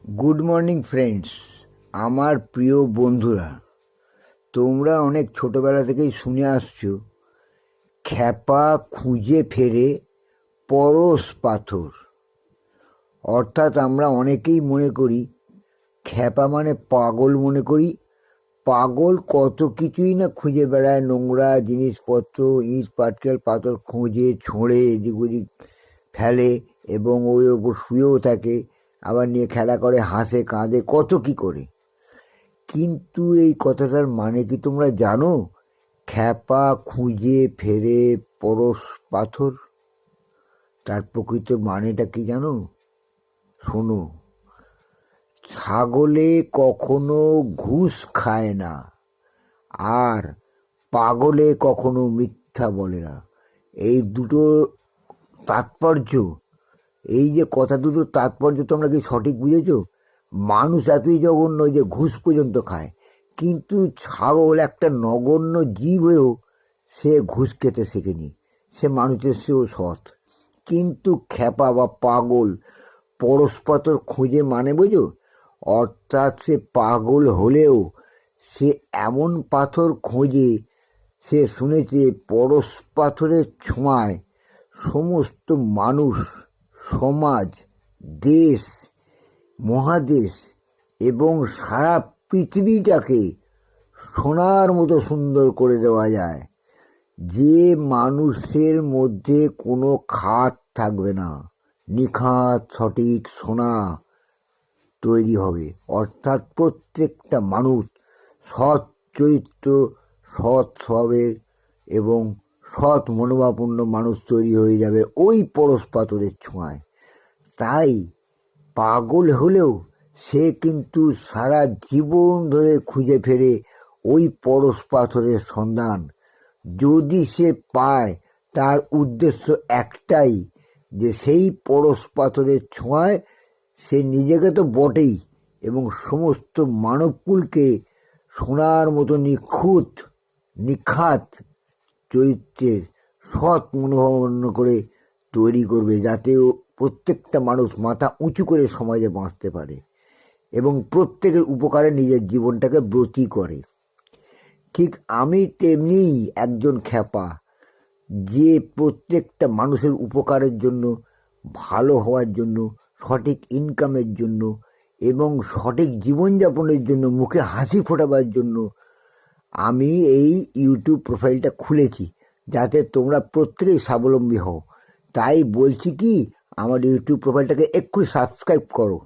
Good morning friends, আমার প্রিয় বন্ধুরা। তোমরা অনেক ছোটবেলা থেকেই শুনে আসছো খ্যাপা খুঁজে ফেরে পরশ পাথর। অর্থাৎ আমরা অনেকেই মনে করি খ্যাপা মানে পাগল মনে করি। পাগল কত কিছুই না খুঁজে বেড়ায়, নোংরা জিনিসপত্র, ইট পাটকেল পাথর খুঁজে ছোঁড়ে এদিক ওদিক ফেলে এবং ওর ওপর শুয়েও থাকে, আবার নিয়ে খেলা করে, হাসে কাঁদে, কত কি করে। কিন্তু এই কথাটার মানে কি তোমরা জানো? খ্যাপা খুঁজে ফেরে পরশ পাথর, তার প্রকৃত মানেটা কি জানো? শোনো, ছাগলে কখনো ঘুষ খায় না, আর পাগলে কখনো মিথ্যা বলে না। এই দুটো তাৎপর্য, এই যে কথা দুটো তাৎপর্য তোমরা কি সঠিক বুঝেছ? মানুষ এতই জঘন্য যে ঘুষ পর্যন্ত খায়, কিন্তু ছাগল একটা নগণ্য জীব হয়েও সে ঘুষ খেতে শেখেনি, সে মানুষের সেও সৎ। কিন্তু খ্যাপা বা পাগল পরশ পাথর খুঁজে মানে বোঝো? অর্থাৎ সে পাগল হলেও সে এমন পাথর খোঁজে, সে শুনেছে পরশ পাথরের ছোঁয়ায় সমস্ত মানুষ, সমাজ, দেশ, মহাদেশ এবং সারা পৃথিবীটাকে সোনার মতো সুন্দর করে দেওয়া যায়। যে মানুষের মধ্যে কোনো খাত থাকবে না, নিখাত সঠিক সোনা তৈরি হবে। অর্থাৎ প্রত্যেকটা মানুষ সৎ চরিত্র, সৎ স্বভাবের এবং সৎ মনোভাবাপন্ন মানুষ তৈরি হয়ে যাবে ওই পরশ পাথরের ছোঁয়ায়। তাই পাগল হলেও সে কিন্তু সারা জীবন ধরে খুঁজে ফেরে ওই পরশ পাথরের সন্ধান। যদি সে পায়, তার উদ্দেশ্য একটাই, যে সেই পরশ পাথরের ছোঁয়ায় সে নিজেকে তো বটেই এবং সমস্ত মানবকুলকে সোনার মতো নিখুঁত, নিখাত চরিত্রের সৎ মনোভাবাপন্ন করে তৈরি করবে, যাতে প্রত্যেকটা মানুষ মাথা উঁচু করে সমাজে বাঁচতে পারে এবং প্রত্যেকের উপকারে নিজের জীবনটাকে ব্রতী করে। ঠিক আমি তেমনিই একজন খ্যাপা, যে প্রত্যেকটা মানুষের উপকারের জন্য, ভালো হওয়ার জন্য, সঠিক ইনকামের জন্য এবং সঠিক জীবনযাপনের জন্য, মুখে হাসি ফোটাবার জন্য আমি এই ইউটিউব প্রোফাইলটা খুলেছি, যাতে তোমরা প্রত্যেকেই স্বাবলম্বী হও। তাই বলছি কি, আমার ইউটিউব প্রোফাইলটাকে একটু সাবস্ক্রাইব করো।